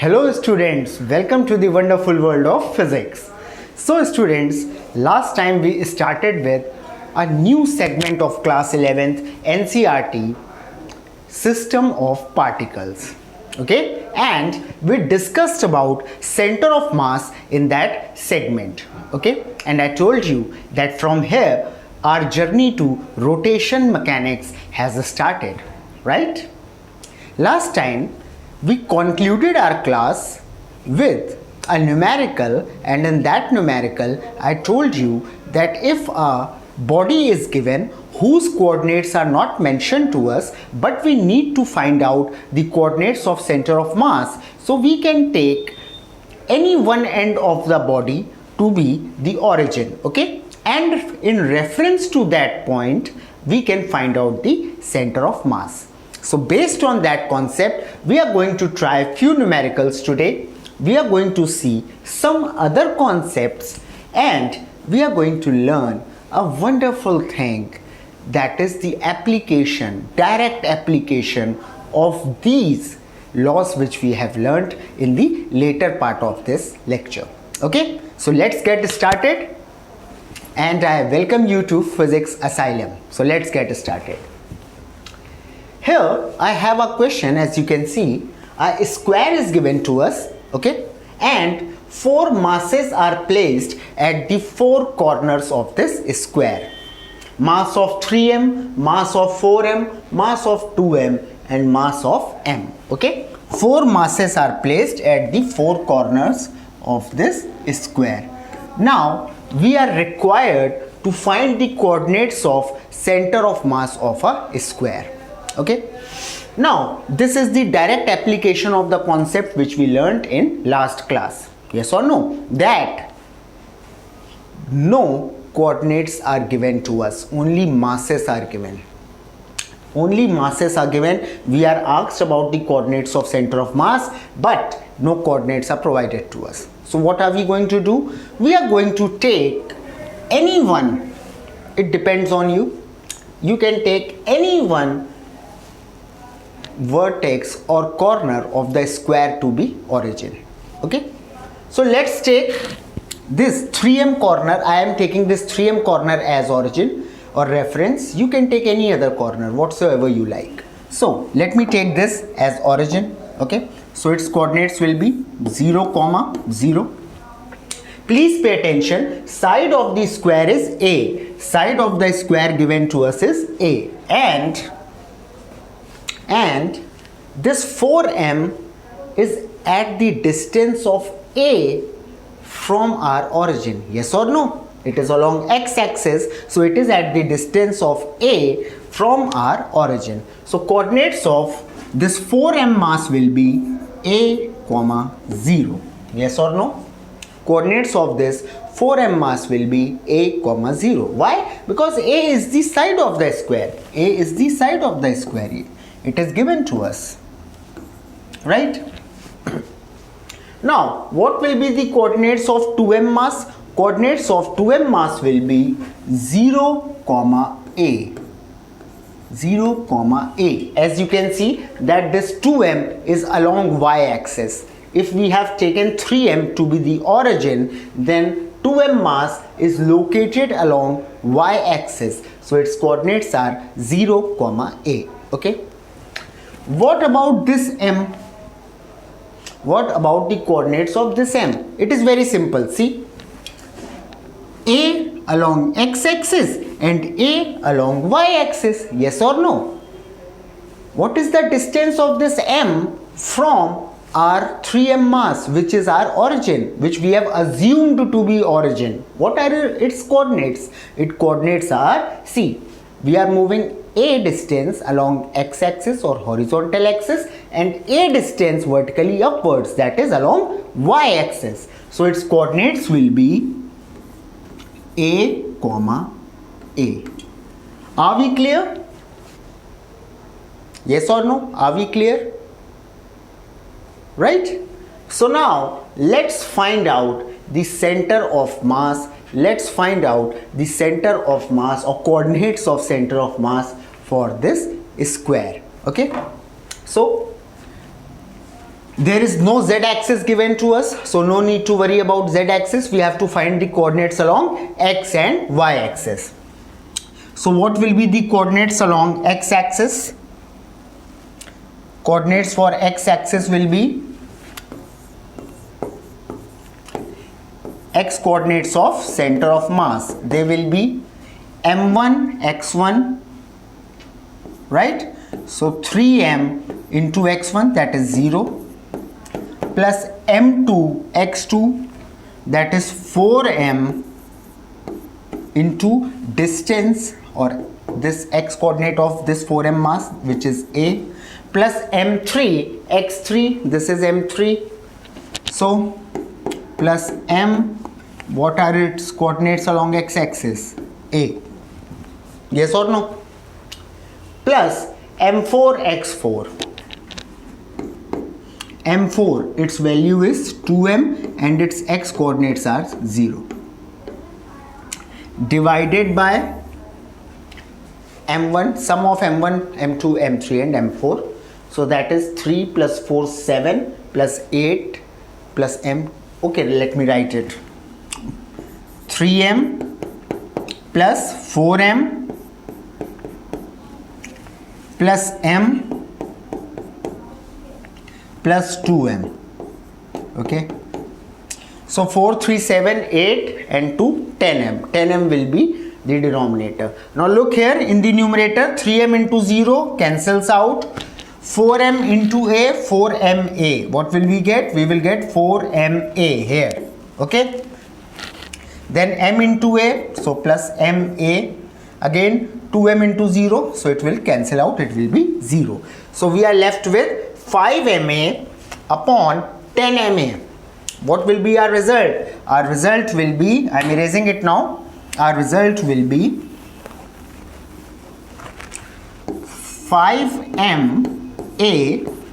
Hello students, welcome to the wonderful world of physics. So students, last time we started with a new segment of class 11th NCERT, system of particles. Okay, and we discussed about center of mass in that segment. Okay, and I told you that from here our journey to rotation mechanics has started, right? Last time we concluded our class with a numerical, and in that numerical I told you that if a body is given whose coordinates are not mentioned to us, but we need to find out the coordinates of center of mass, so we can take any one end of the body to be the origin, okay, and in reference to that point we can find out the center of mass. So based on that concept, we are going to try a few numericals today. We are going to see some other concepts, and we are going to learn a wonderful thing, that is the application, direct application of these laws which we have learned in the later part of this lecture. Okay, so let's get started, and I welcome you to Physics Asylum. So let's get started. Here I have a question. As you can see, a square is given to us, okay, and four masses are placed at the four corners of this square. Mass of 3m, mass of 4m, mass of 2m, and mass of m. Okay, four masses are placed at the four corners of this square. Now we are required to find the coordinates of center of mass of a square. Okay, now this is the direct application of the concept which we learned in last class. Yes or no? That no coordinates are given to us, only masses are given. Only masses are given. We are asked about the coordinates of center of mass, but no coordinates are provided to us. So what are we going to do? We are going to take any one. It depends on you. You can take any one vertex or corner of the square to be origin. Okay, so let's take this 3m corner. I am taking this 3m corner as origin or reference. You can take any other corner whatsoever you like. So let me take this as origin. Okay, so its coordinates will be 0, 0. Please pay attention. Side of the square is a. Side of the square given to us is a, and this 4m is at the distance of a from our origin. Yes or no? It is along x-axis, so it is at the distance of a from our origin. So coordinates of this 4m mass will be a, 0. Yes or no? Coordinates of this 4m mass will be a, 0. Why? Because a is the side of the square. A is the side of the square. It is given to us, right? Now what will be the coordinates of 2m mass? Coordinates of 2m mass will be 0, a. 0, a. As you can see that this 2m is along y-axis. If we have taken 3m to be the origin, then 2m mass is located along y-axis. So its coordinates are 0, a. Okay. What about this m? What about the coordinates of this m? It is very simple. See, a along x-axis and a along y-axis. Yes or no? What is the distance of this m from our 3m mass, which is our origin, which we have assumed to be origin? What are its coordinates? Its coordinates are, see, we are moving a distance along x-axis or horizontal axis and a distance vertically upwards, that is along y-axis. So its coordinates will be a, a. Are we clear? Yes or no? Are we clear? Right? So now let's find out the center of mass. Let's find out the center of mass or coordinates of center of mass for this square. Okay, so There is no z-axis given to us, so no need to worry about z-axis. We have to find the coordinates along x and y-axis. So what will be the coordinates along x-axis? Coordinates for x-axis will be x coordinates of center of mass. They will be m1 x1, right? So 3m into x1, that is 0, plus m2 x2, that is 4m into distance, or this x coordinate of this 4m mass, which is a, plus m3 x3, this is m3, so plus m, what are its coordinates along x-axis? A. Yes or no? Plus m4 x4. m4, its value is 2m and its x coordinates are 0, divided by m1, sum of m1, m2, m3 and m4. So that is 3 plus 4, 7, plus 8 plus m. Okay, let me write it. 3m plus 4m plus m plus 2m. Okay, so 4, 3, 7, 8 and 2, 10m. 10m will be the denominator. Now look here in the numerator, 3m into 0 cancels out. 4m into a, 4ma. What will we get? We will get 4ma here. Okay, then m into a, so plus ma. Again 2m into 0, so it will cancel out, it will be 0. So we are left with 5ma upon 10ma. What will be our result? Our result will be, I am erasing it now, our result will be 5ma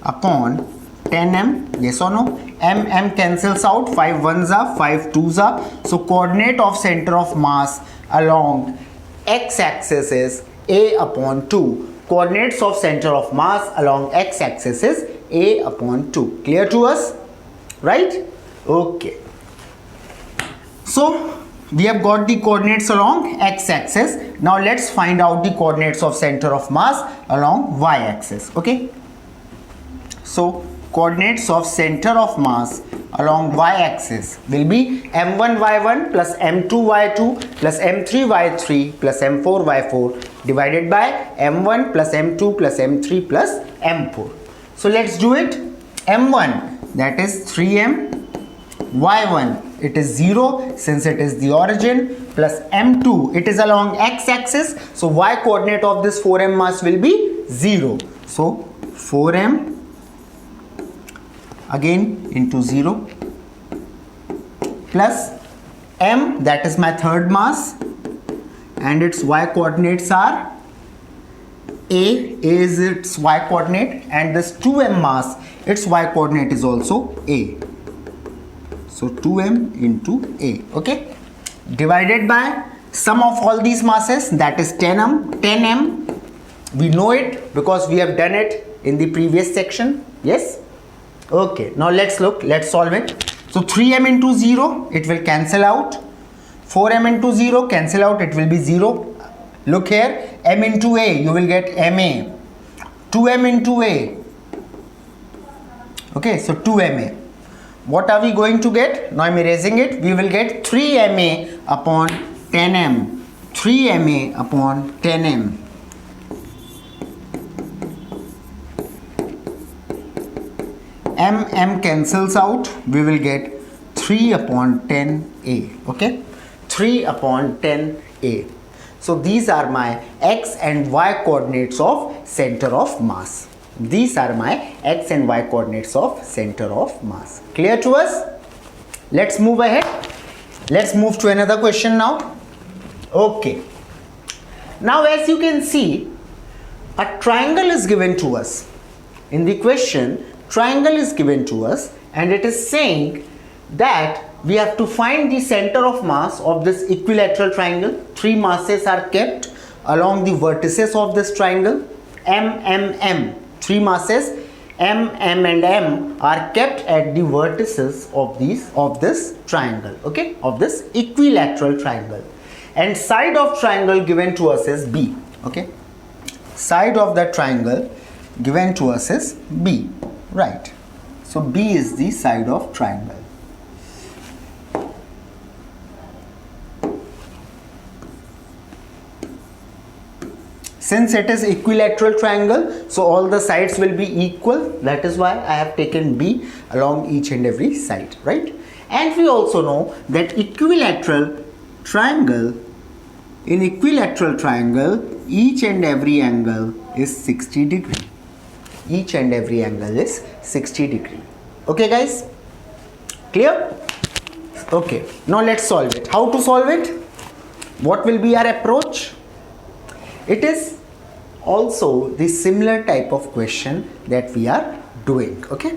upon 10m. Yes or no? M cancels out, 5 ones are, 5 twos are. So coordinate of center of mass along x-axis is a upon 2. Coordinates of center of mass along x-axis is a upon 2. Clear to us? Right? Okay. So we have got the coordinates along x-axis. Now let's find out the coordinates of center of mass along y-axis. Okay. So coordinates of center of mass along y-axis will be m1 y1 plus m2 y2 plus m3 y3 plus m4 y4 divided by m1 plus m2 plus m3 plus m4. So let's do it. m1, that is 3m, y1, it is 0 since it is the origin, plus m2, it is along x-axis, so y coordinate of this 4m mass will be 0. So 4m again into 0 plus m, that is my third mass, and its y coordinates are a is its y coordinate, and this 2m mass, its y coordinate is also a. So 2m into a. Okay, divided by sum of all these masses, that is 10m. We know it because we have done it in the previous section. Yes. Okay, now let's look, let's solve it. So 3m into 0, it will cancel out. 4m into 0, cancel out, it will be 0. Look here, m into a, you will get ma. 2m into a. Okay, so 2ma. What are we going to get? Now I'm erasing it. We will get 3ma upon 10m. 3ma upon 10m. m cancels out, we will get 3 upon 10a. Okay, 3 upon 10a. So these are my x and y coordinates of center of mass. These are my x and y coordinates of center of mass. Clear to us? Let's move ahead. Let's move to another question now. Okay, now as you can see, a triangle is given to us. In the question, triangle is given to us and it is saying that we have to find the center of mass of this equilateral triangle. 3 masses are kept along the vertices of this triangle. M, 3 masses, M, M and M are kept at the vertices of this triangle, okay, of this equilateral triangle. And side of triangle given to us is B, okay. Side of the triangle given to us is B, right. So B is the side of triangle. Since it is equilateral triangle, so all the sides will be equal. That is why I have taken B along each and every side, right? And we also know that equilateral triangle, in equilateral triangle, each and every angle is 60 degree. Each and every angle is 60 degree. Okay guys? Clear? Okay. Now let's solve it. How to solve it? What will be our approach? It is also the similar type of question that we are doing, okay?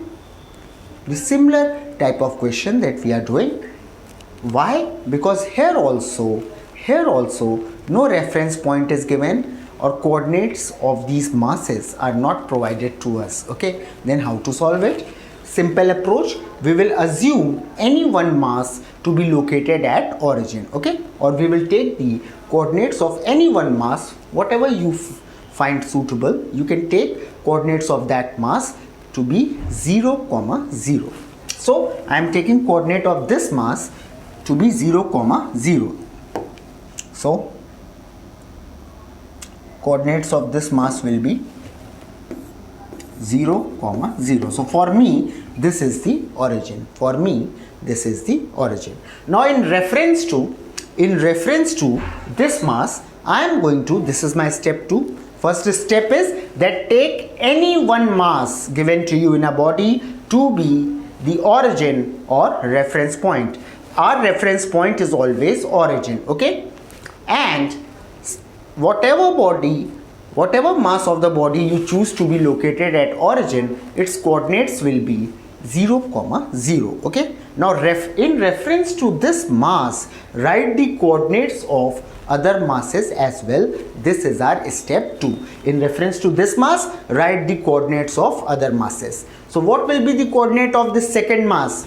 The similar type of question that we are doing. Why? Because here also no reference point is given or coordinates of these masses are not provided to us, okay? Then how to solve it? Simple approach. We will assume any one mass to be located at origin, okay? Or we will take the coordinates of any one mass, whatever you find suitable. You can take coordinates of that mass to be 0, 0. So I am taking coordinate of this mass to be 0, 0. So coordinates of this mass will be 0, 0. So for me this is the origin. For me this is the origin. Now in reference to this mass, I am going to, this is my step 2. First step is that take any one mass given to you in a body to be the origin or reference point. Our reference point is always origin, okay? And whatever mass of the body you choose to be located at origin, its coordinates will be 0, 0, okay? Now in reference to this mass, write the coordinates of other masses as well. This is our step 2. In reference to this mass, write the coordinates of other masses. So what will be the coordinate of this second mass?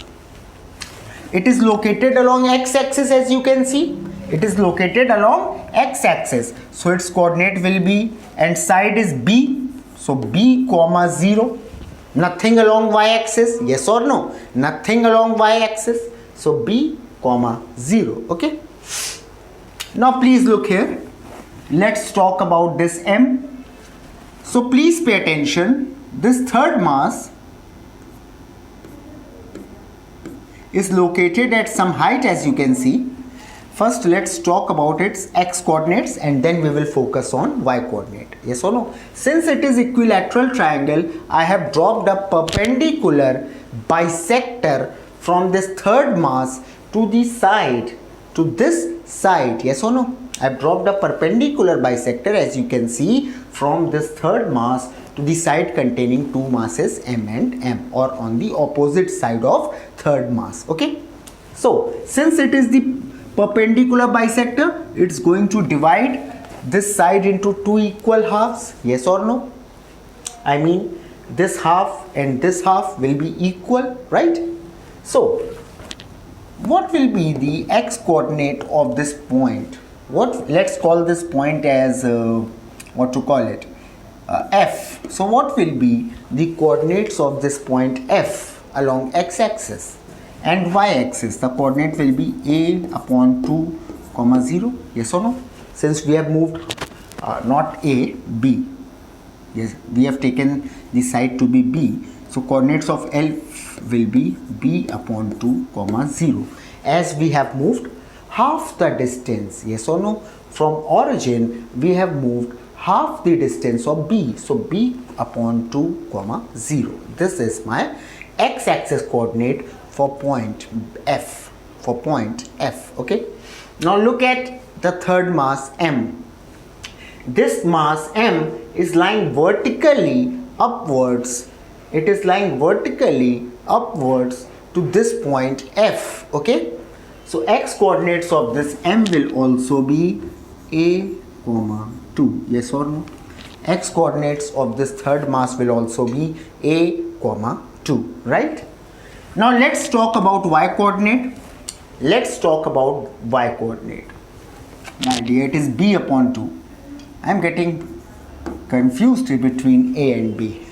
It is located along x-axis, as you can see. It is located along x-axis. So its coordinate will be, and side is B. So B, 0. Nothing along y-axis, yes or no? Nothing along y-axis. So B, 0, okay? Now please look here. Let's talk about this M. So please pay attention. This third mass is located at some height, as you can see. First let's talk about its x coordinates and then we will focus on y coordinate. Yes or no? Since it is equilateral triangle, I have dropped a perpendicular bisector from this third mass to the side, to this side. Yes or no? I have dropped a perpendicular bisector, as you can see, from this third mass to the side containing two masses M and M, or on the opposite side of third mass. Okay? So since it is the perpendicular bisector, it's going to divide this side into two equal halves. Yes or no? I mean, this half and this half will be equal, right? So what will be the x coordinate of this point? Let's call this point as what to call it, F. So what will be the coordinates of this point F along x-axis? And y-axis, the coordinate will be a upon 2, 0. Yes or no? Since we have moved not a, b. Yes, we have taken the side to be b. So coordinates of F will be b upon 2, 0. As we have moved half the distance, yes or no? From origin, we have moved half the distance of b. So b upon 2, 0. This is my x-axis coordinate for point F, okay? Now look at the third mass M. This mass M is lying vertically upwards. It is lying vertically upwards to this point F, okay? So x coordinates of this M will also be a, 2. Yes or no? X coordinates of this third mass will also be a, comma 2, right? Now let's talk about y coordinate. Let's talk about y coordinate. My dear, it is b upon 2. I am getting confused between a and b.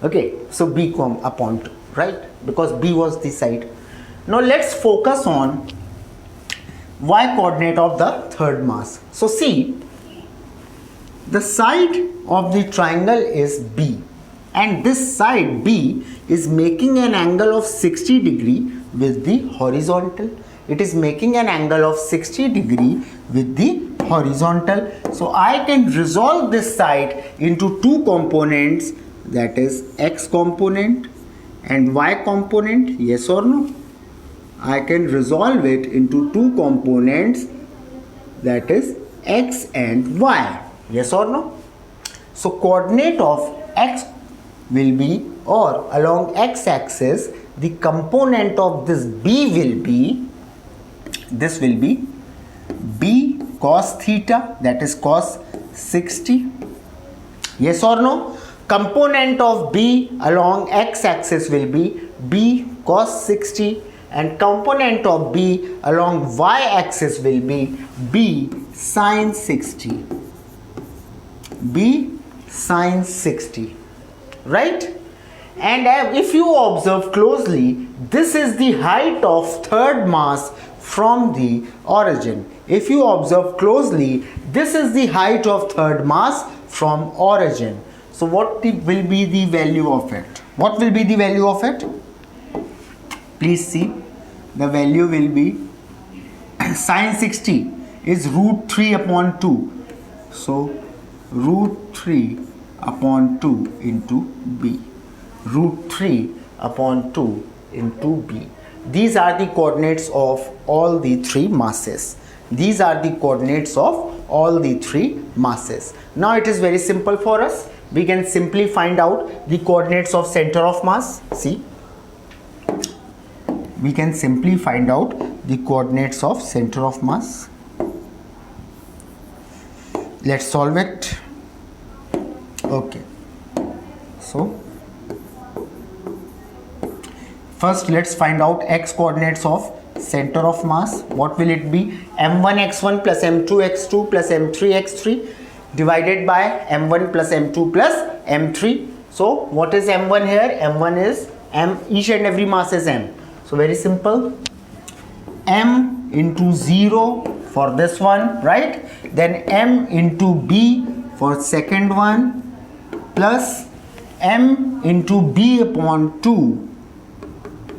Okay, so b upon 2, right? Because b was the side. Now let's focus on y coordinate of the third mass. So see, the side of the triangle is b, and this side b is making an angle of 60 degree with the horizontal. It is making an angle of 60 degree with the horizontal. So I can resolve this side into two components, that is x component and y component. Yes or no? I can resolve it into two components, that is x and y. Yes or no? So coordinate of x will be, or along x axis, the component of this b will be, this will be b cos theta, that is cos 60. Yes or no? Component of b along x axis will be b cos 60, and component of b along y axis will be b sin 60. B sin 60, right? And if you observe closely, this is the height of third mass from the origin. If you observe closely, this is the height of third mass from origin. So what will be the value of it? What will be the value of it? Please see, the value will be sin 60 is root 3 upon 2. So root 3 upon 2 into b. Root 3 upon 2 into b. These are the coordinates of all the three masses. These are the coordinates of all the three masses. Now it is very simple for us. We can simply find out the coordinates of center of mass. See, we can simply find out the coordinates of center of mass. Let's solve it. Okay, so first let's find out x coordinates of center of mass. What will it be? m1 x1 plus m2 x2 plus m3 x3 divided by m1 plus m2 plus m3. So what is m1 here? m1 is m, each and every mass is m. So very simple, m into 0 for this one, right? Then m into b for second one, plus m into b upon 2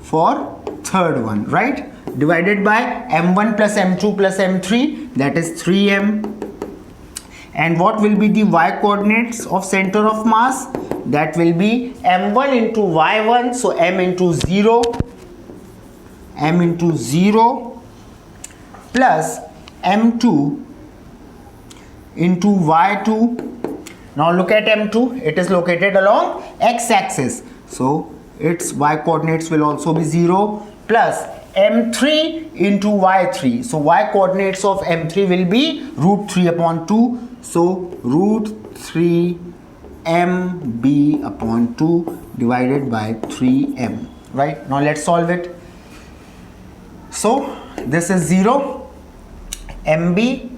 for third one, right? Divided by m1 plus m2 plus m3, that is 3m. And what will be the y coordinates of center of mass? That will be m1 into y1, so m into 0, m into 0 plus m2 into y2. Now look at m2, it is located along x-axis, so its y coordinates will also be 0, plus m3 into y3. So y coordinates of m3 will be root 3 upon 2. So root 3 mb upon 2 divided by 3m, right? Now let's solve it. So this is 0, mb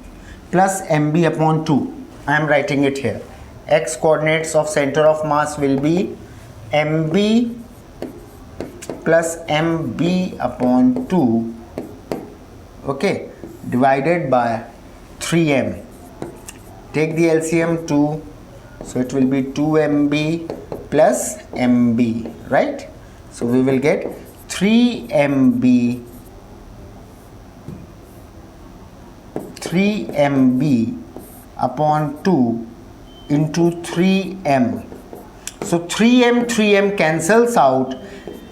plus mb upon 2. I am writing it here. X coordinates of center of mass will be mb plus mb upon 2, okay, divided by 3m. Take the LCM 2, so it will be 2mb plus mb, right? So we will get 3mb upon 2 into 3m. So 3m cancels out.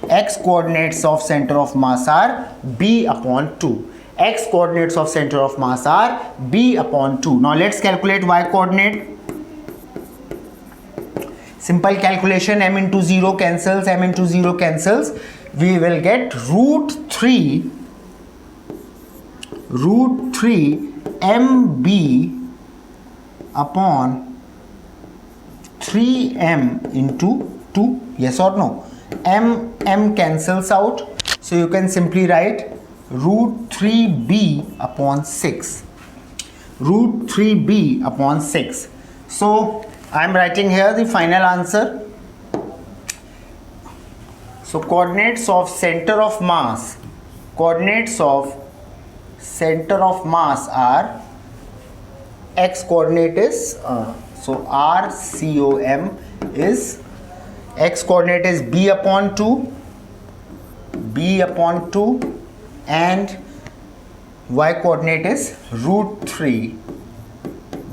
X coordinates of center of mass are b upon 2. X coordinates of center of mass are b upon 2. Now let's calculate y coordinate. Simple calculation, m into 0 cancels, m into 0 cancels. We will get root 3 mb upon 3m into 2. Yes or no? m cancels out, so you can simply write root 3b upon 6. Root 3b upon 6. So I am writing here the final answer. So coordinates of center of mass, are x coordinate is so RCOM is x coordinate is b upon 2, and y coordinate is root 3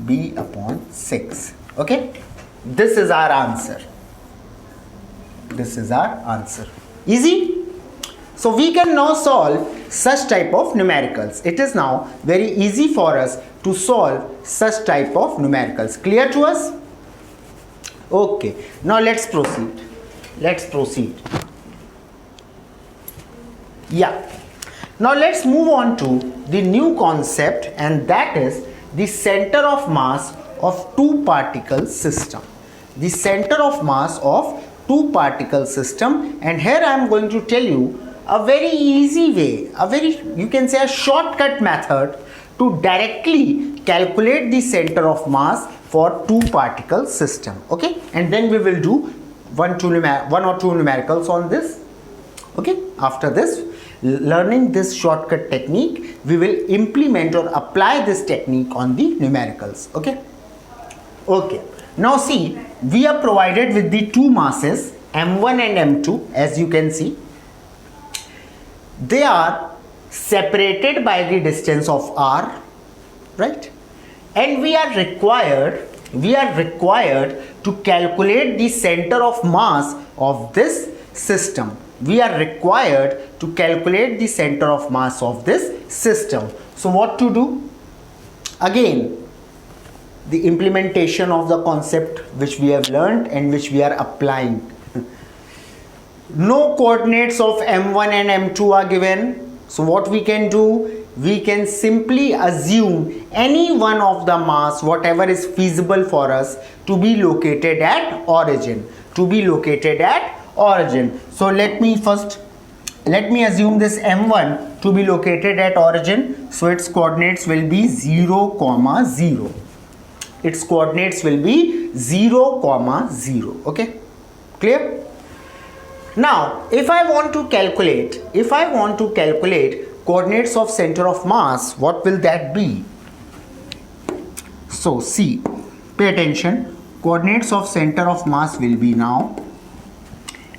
b upon 6. Okay, this is our answer. Easy. So we can now solve such type of numericals. It is now very easy for us to solve such type of numericals. Clear to us? Okay, now let's proceed. Yeah, now let's move on to the new concept, and that is the center of mass of two particle system. The center of mass of two particle system, and here I am going to tell you a very easy way, you can say a shortcut method to directly calculate the center of mass for two particle system. Okay, and then we will do one or two numericals on this. Okay, after this, learning this shortcut technique, we will implement or apply this technique on the numericals. Okay, now see, we are provided with the two masses m1 and m2. As you can see, they are separated by the distance of r, right? And we are required to calculate the center of mass of this system. So what to do? Again, the implementation of the concept which we have learned and which we are applying. No coordinates of m1 and m2 are given. So what we can do? We can simply assume any one of the mass, whatever is feasible for us, to be located at origin. So let me assume this m1 to be located at origin. So its coordinates will be 0, 0. Okay, clear? Now if I want to calculate coordinates of center of mass, what will that be? So see, pay attention. Coordinates of center of mass will be now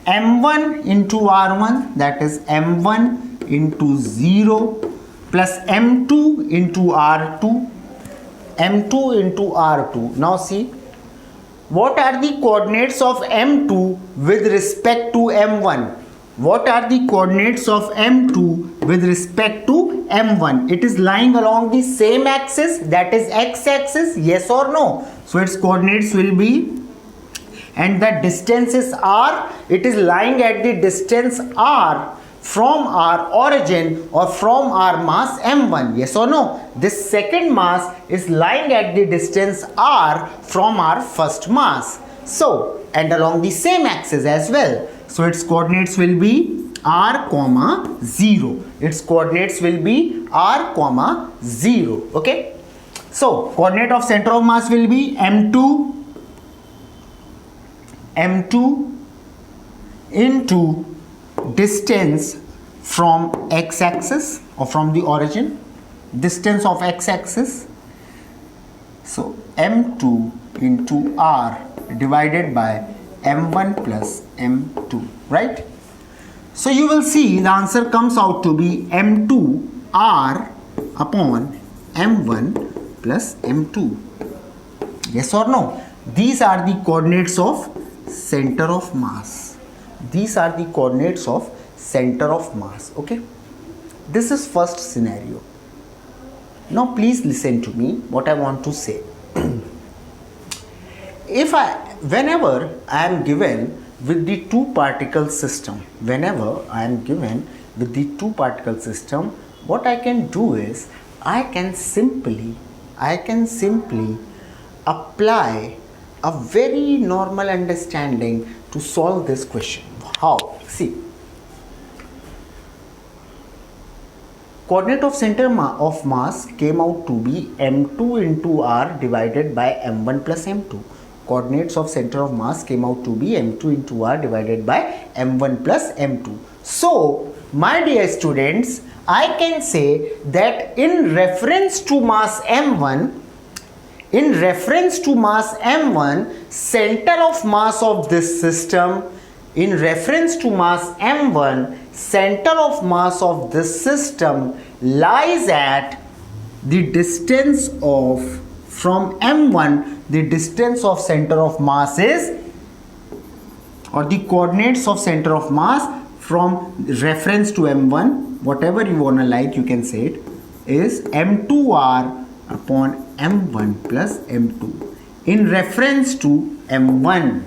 m1 into r1, that is m1 into 0, plus m2 into r2. Now see, what are the coordinates of m2 with respect to m1? It is lying along the same axis, that is x-axis, yes or no? So its coordinates will be, and the distance is r, it is lying at the distance r from our origin or from our mass m1, yes or no? This second mass is lying at the distance r from our first mass, so, and along the same axis as well. So its coordinates will be r, 0. Okay, so coordinate of center of mass will be m2 into distance from x-axis or from the origin, distance of x-axis. So m2 into r divided by m1 plus m2, right? So you will see the answer comes out to be m2 r upon m1 plus m2. Yes or no? These are the coordinates of center of mass. Okay, this is first scenario. Now please listen to me what I want to say. Whenever I am given with the two particle system, what I can do is I can simply apply a very normal understanding to solve this question. How? See, coordinate of center of mass came out to be m2 into r divided by m1 plus m2. Coordinates of center of mass came out to be m2 into r divided by m1 plus m2. So, my dear students, I can say that in reference to mass m1, center of mass of this system, in reference to mass m1, center of mass of this system lies at the distance of, from m1, the distance of center of mass is, or the coordinates of center of mass from reference to m1, whatever you wanna like, you can say it, is m2r upon m1 plus m2. In reference to m1,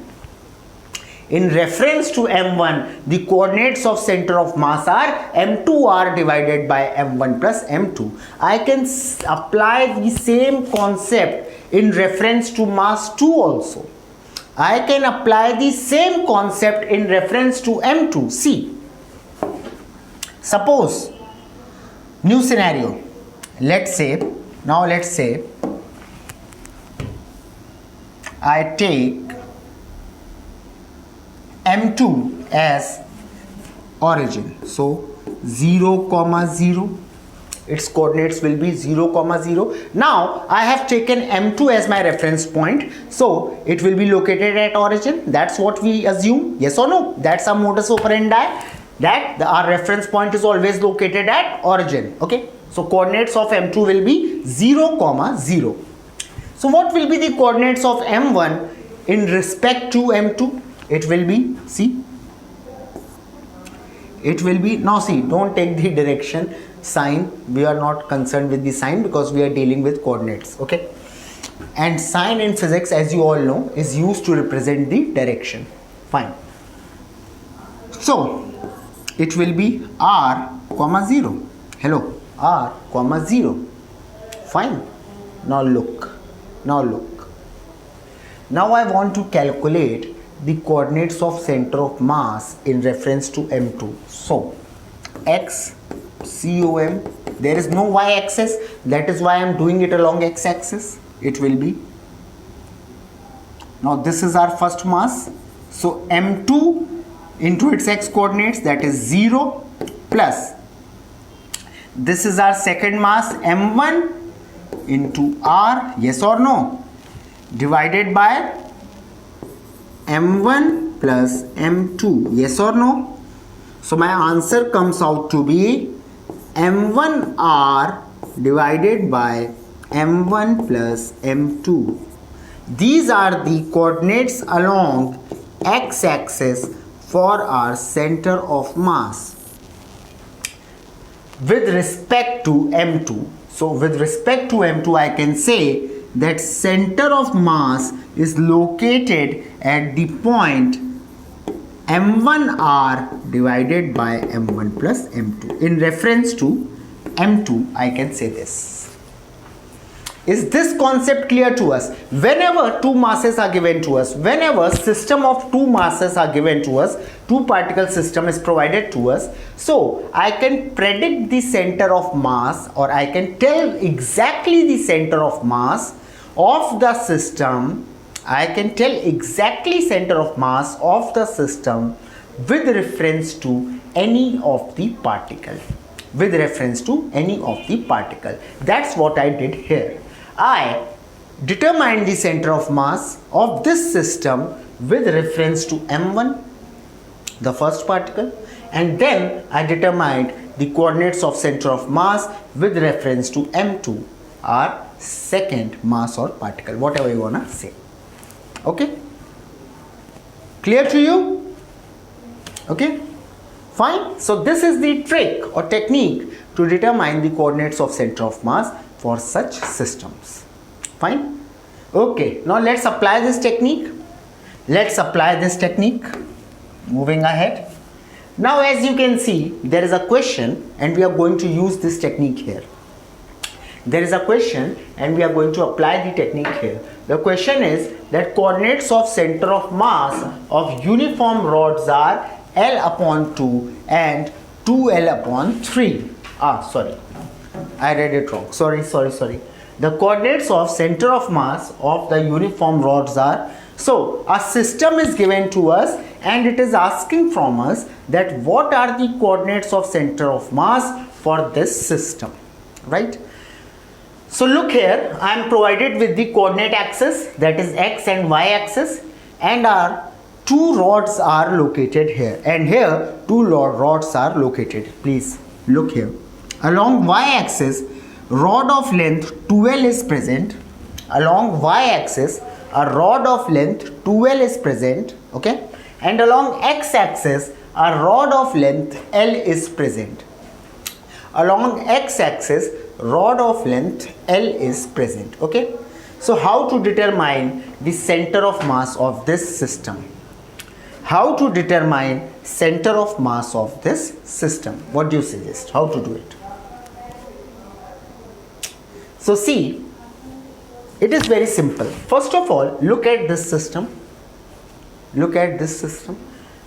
the coordinates of center of mass are m2r divided by m1 plus m2. I can apply the same concept in reference to mass 2 also. I can apply the same concept in reference to m2. See, suppose, new scenario, let's say I take m2 as origin, so 0, 0, its coordinates will be 0, 0. Now I have taken m2 as my reference point, so it will be located at origin. That's what we assume, yes or no? That's our modus operandi, that our reference point is always located at origin. Okay, so coordinates of m2 will be 0, 0. So what will be the coordinates of m1 in respect to m2? It will be, see, it will be, now see, don't take the direction sign, we are not concerned with the sign because we are dealing with coordinates, okay? And sign in physics, as you all know, is used to represent the direction. Fine. So it will be r, 0. Hello, r, 0. Fine. Now look. Now I want to calculate the coordinates of center of mass in reference to m2. So x, COM, there is no y-axis, that is why I am doing it along x-axis. It will be, now this is our first mass, so m2 into its x coordinates, that is 0, plus this is our second mass, m1 into r, yes or no, divided by m1 plus m2, yes or no? So my answer comes out to be m1r divided by m1 plus m2. These are the coordinates along x-axis for our center of mass with respect to m2. So with respect to m2, I can say that center of mass is located at the point m1r divided by m1 plus m2. In reference to m2, I can say this. Is this concept clear to us? Whenever two masses are given to us, whenever system of two masses are given to us, two particle system is provided to us, so I can predict the center of mass, or I can tell exactly the center of mass of the system. I can tell exactly center of mass of the system with reference to any of the particle. With reference to any of the particle. That's what I did here. I determined the center of mass of this system with reference to m1, the first particle, and then I determined the coordinates of center of mass with reference to m2, our second mass or particle, whatever you wanna say. Okay, clear to you? Okay, fine. So this is the trick or technique to determine the coordinates of center of mass for such systems. Fine. Okay, now let's apply this technique. Moving ahead. Now as you can see, there is a question and we are going to use this technique here. There is a question and we are going to apply the technique here. The question is that coordinates of center of mass of uniform rods are L upon 2 and 2L upon 3. Sorry, I read it wrong. Sorry. The coordinates of center of mass of the uniform rods are, so a system is given to us and it is asking from us that what are the coordinates of center of mass for this system, right? So look here, I am provided with the coordinate axis, that is x and y axis, and our two rods are located here, and here two rods are located. Please look here. Along y axis, rod of length 2L is present. Along y axis, a rod of length 2L is present, okay, and along x axis, a rod of length L is present. Along x axis, rod of length L is present, okay. So how to determine the center of mass of this system? How to determine center of mass of this system? What do you suggest? How to do it? So see, it is very simple. First of all, look at this system. Look at this system.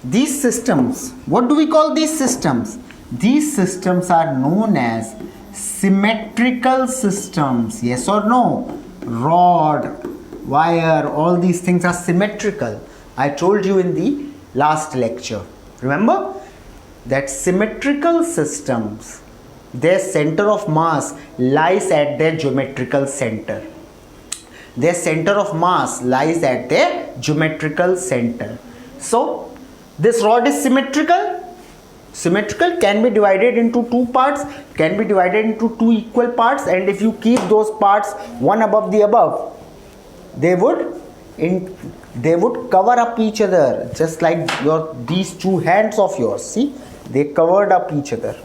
These systems, what do we call these systems? These systems are known as symmetrical systems. Yes or no? Rod, wire, all these things are symmetrical. I told you in the last lecture. Remember that symmetrical systems, their center of mass lies at their geometrical center. Their center of mass lies at their geometrical center. So this rod is symmetrical. Symmetrical can be divided into two parts, can be divided into two equal parts, and if you keep those parts one above the above, they would cover up each other, just like these two hands of yours. See, they covered up each other.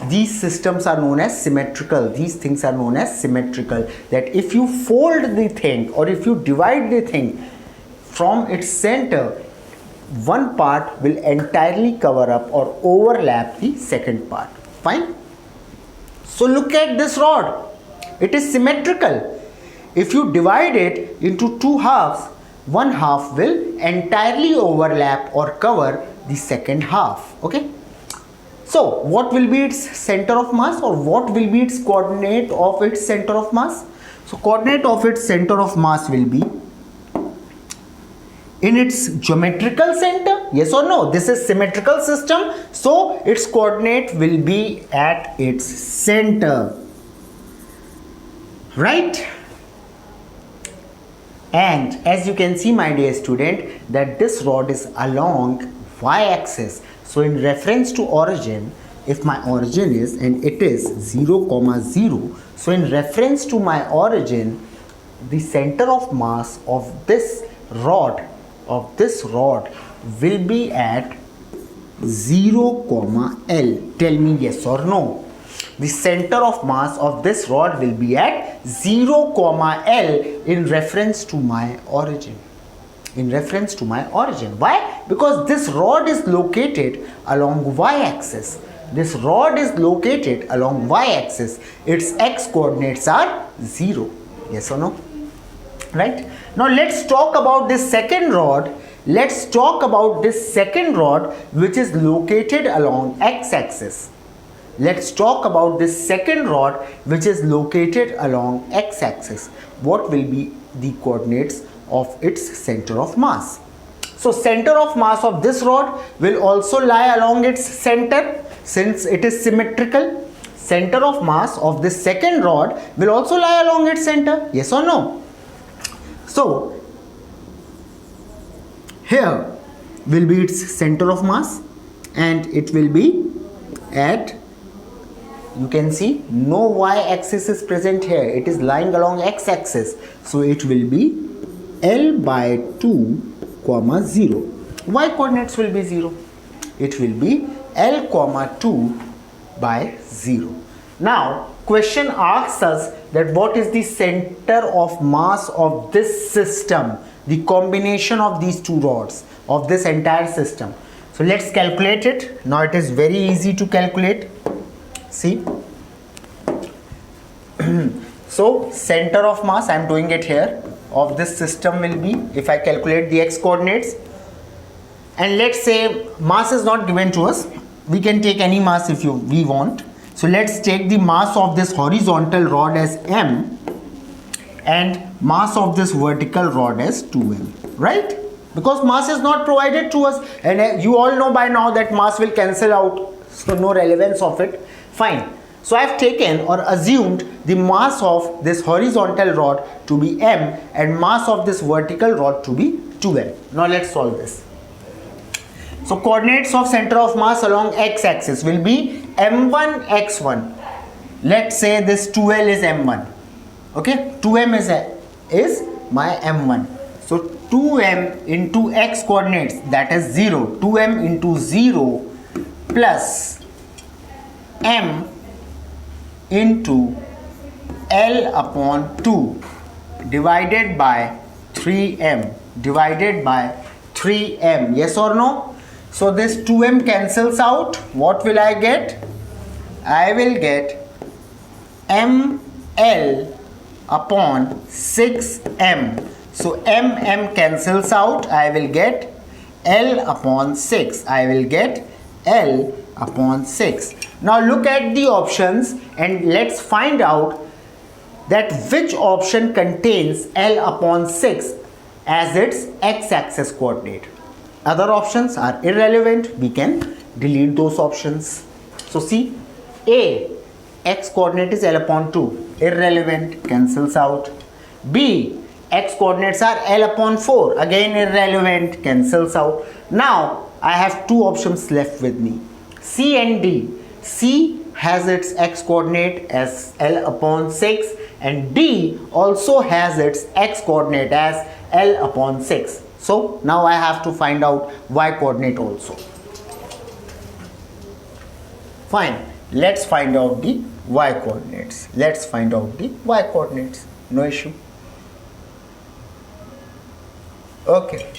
These systems are known as symmetrical. These things are known as symmetrical. That if you fold the thing or if you divide the thing from its center, one part will entirely cover up or overlap the second part. Fine. So look at this rod. It is symmetrical. If you divide it into two halves, one half will entirely overlap or cover the second half. Okay. So what will be its center of mass, or what will be its coordinate of its center of mass? So coordinate of its center of mass will be in its geometrical center. Yes or no? This is symmetrical system, so its coordinate will be at its center, right? And as you can see, my dear student, that this rod is along y-axis. So in reference to origin, if my origin is, and it is 0, 0, so in reference to my origin, the center of mass of this rod will be at 0, L. Tell me yes or no. The center of mass of this rod will be at 0, L in reference to my origin. In reference to my origin. Why? Because this rod is located along y-axis. This rod is located along y-axis. Its x coordinates are 0. Yes or no? Right? Now let's talk about this second rod. Let's talk about this second rod which is located along x-axis. Let's talk about this second rod which is located along x-axis. What will be the coordinates of its center of mass? So center of mass of this rod will also lie along its center, since it is symmetrical. Center of mass of this second rod will also lie along its center. Yes or no? So here will be its center of mass, and it will be at, you can see no y-axis is present here. It is lying along x-axis. So it will be L by 2, 0. Y coordinates will be 0. It will be L, 2 by 0. Now question asks us that what is the center of mass of this system, the combination of these two rods, of this entire system. So let's calculate it. Now it is very easy to calculate. See. So center of mass, I am doing it here, of this system will be, if I calculate the x coordinates, and let's say mass is not given to us. We can take any mass if we want. So let's take the mass of this horizontal rod as m and mass of this vertical rod as 2m, right? Because mass is not provided to us, and you all know by now that mass will cancel out, so no relevance of it. Fine. So I have taken or assumed the mass of this horizontal rod to be m and mass of this vertical rod to be 2m. Now let's solve this. So coordinates of center of mass along x-axis will be m1 x1. Let's say this 2l is m1. Okay, 2m is my m1. So 2m into x coordinates, that is 0. 2m into 0 plus m into L upon 2 divided by 3m, divided by 3m. Yes or no? So this 2m cancels out. What will I get? I will get ml upon 6m. So m cancels out. I will get L upon 6. I will get L upon 6. Now look at the options and let's find out that which option contains L upon 6 as its x-axis coordinate. Other options are irrelevant. We can delete those options. So see, A, x coordinate is L upon 2. Irrelevant, cancels out. B, x coordinates are L upon 4. Again irrelevant, cancels out. Now I have two options left with me, C and D. C has its x coordinate as L upon 6 and D also has its x coordinate as L upon 6. So now I have to find out y coordinate also. Fine, let's find out the y coordinates. Let's find out the y coordinates. No issue. Okay.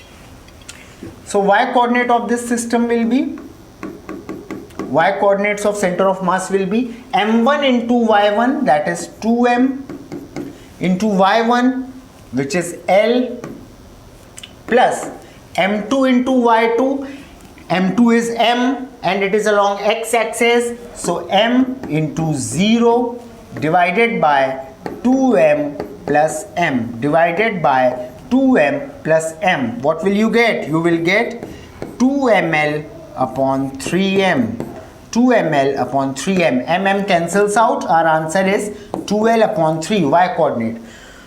So y coordinate of this system will be, y coordinates of center of mass will be m1 into y1, that is 2m into y1, which is L, plus m2 into y2. m2 is m and it is along x-axis, so m into 0 divided by 2m plus m, divided by 2m plus m. What will you get? You will get 2ml upon 3m. 2ml upon 3m. mm cancels out. Our answer is 2l upon 3, y coordinate.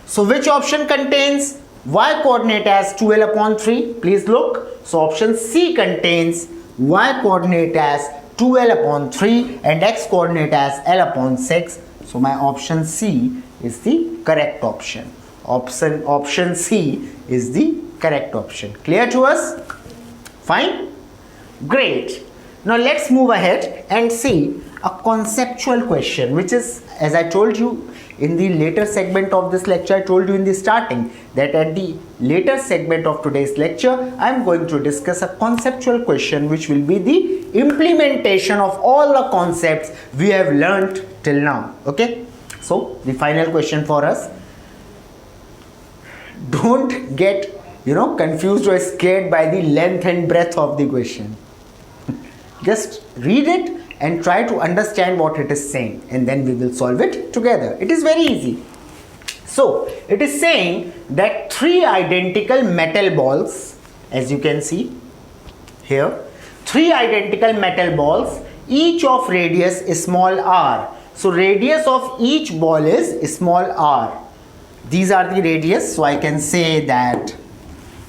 So which option contains y coordinate as 2l upon 3? Please look. So option C contains y coordinate as 2l upon 3 and x coordinate as L upon 6. So my option C is the correct option. Option C is the correct option. Clear to us? Fine? Great. Now let's move ahead and see a conceptual question, which is, as I told you in the later segment of this lecture, I told you in the starting that at the later segment of today's lecture, I am going to discuss a conceptual question which will be the implementation of all the concepts we have learnt till now. Okay, so the final question for us. Don't get confused or scared by the length and breadth of the question. Just read it and try to understand what it is saying, and then we will solve it together. It is very easy. So it is saying that three identical metal balls, as you can see here, three identical metal balls, each of radius is small r. So radius of each ball is small r. These are the radius, so I can say that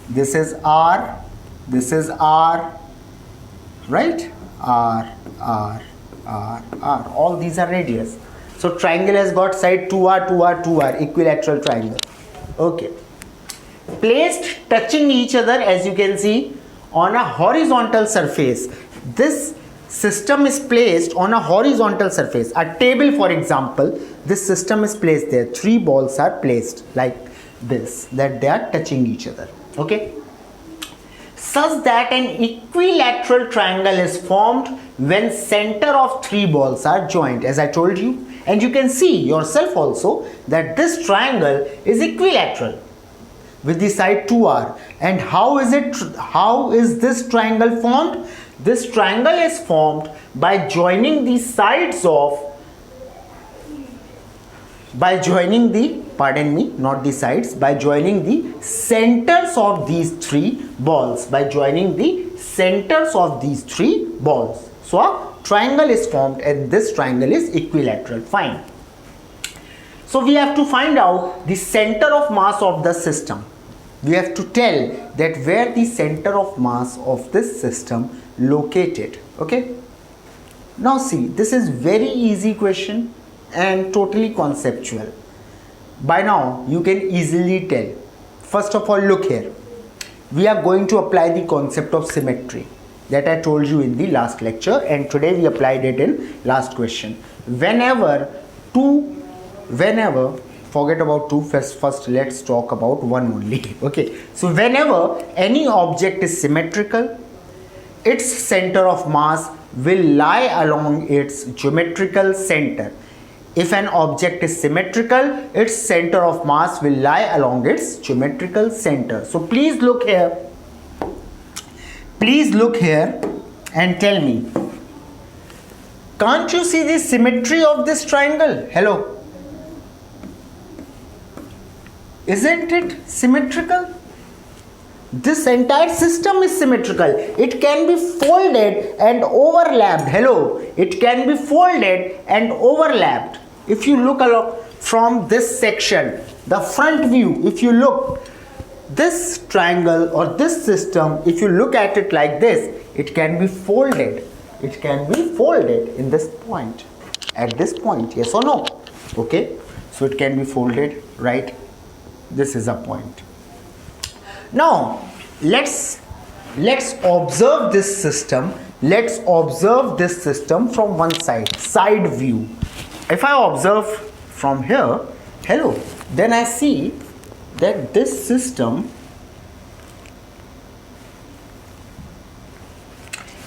this is r, this is r, right? R, R, R, R. All these are radius. So triangle has got side 2R, 2R, 2R, equilateral triangle. Okay. Placed touching each other, as you can see, on a horizontal surface. This system is placed on a horizontal surface. A table, for example, this system is placed there. Three balls are placed like this, that they are touching each other. Okay. Such that an equilateral triangle is formed when center of three balls are joined, as I told you, and you can see yourself also that this triangle is equilateral. with the side 2r. And how is this triangle formed? This triangle is formed by joining the sides of, by joining the, pardon me, not the sides, by joining the centers of these three balls, by joining the centers of these three balls. So a triangle is formed and this triangle is equilateral. Fine. So we have to find out the center of mass of the system. We have to tell that where the center of mass of this system located. Okay. Now see, this is very easy question and totally conceptual. By now you can easily tell. First of all, look here. We are going to apply the concept of symmetry that I told you in the last lecture, and today we applied it in last question. Whenever, forget about two, first let's talk about one only. Okay, so whenever any object is symmetrical, its center of mass will lie along its geometrical center. If an object is symmetrical, its center of mass will lie along its geometrical center. So please look here. Please look here and tell me, can't you see the symmetry of this triangle? Hello. Isn't it symmetrical? This entire system is symmetrical. It can be folded and overlapped. Hello. It can be folded and overlapped. If you look along from this section, the front view, if you look, this triangle or this system, if you look at it like this, it can be folded. It can be folded in this point, at this point, yes or no? Okay. So it can be folded, right? This is a point. Now let's observe this system. Let's observe this system from one side view. If I observe from here, hello, then I see that this system,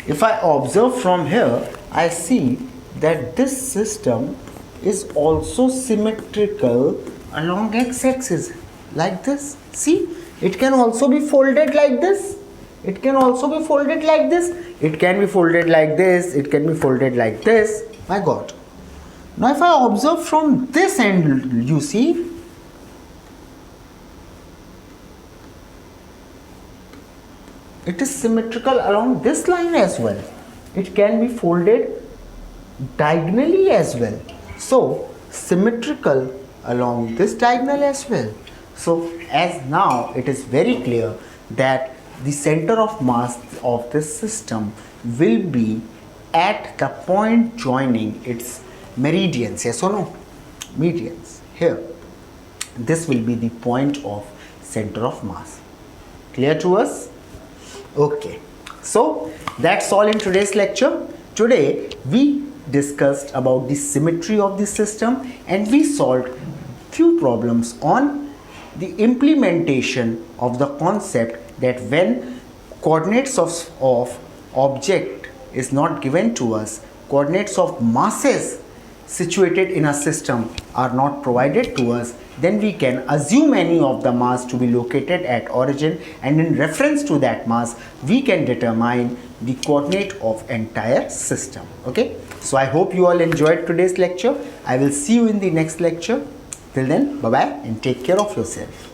if I observe from here, I see that this system is also symmetrical along x-axis like this. See, it can also be folded like this. It can also be folded like this. It can be folded like this. It can be folded like this. My God. Now if I observe from this end, you see, it is symmetrical along this line as well. It can be folded diagonally as well. So symmetrical along this diagonal as well. So as now it is very clear that the center of mass of this system will be at the point joining its meridians, yes or no? Meridians here. This will be the point of center of mass. Clear to us? Okay. So that's all in today's lecture. Today we discussed about the symmetry of the system and we solved few problems on the implementation of the concept that when coordinates of object is not given to us, coordinates of masses situated in a system are not provided to us, then we can assume any of the mass to be located at origin, and in reference to that mass we can determine the coordinate of entire system. Okay, so I hope you all enjoyed today's lecture. I will see you in the next lecture. Till then, bye bye and take care of yourself.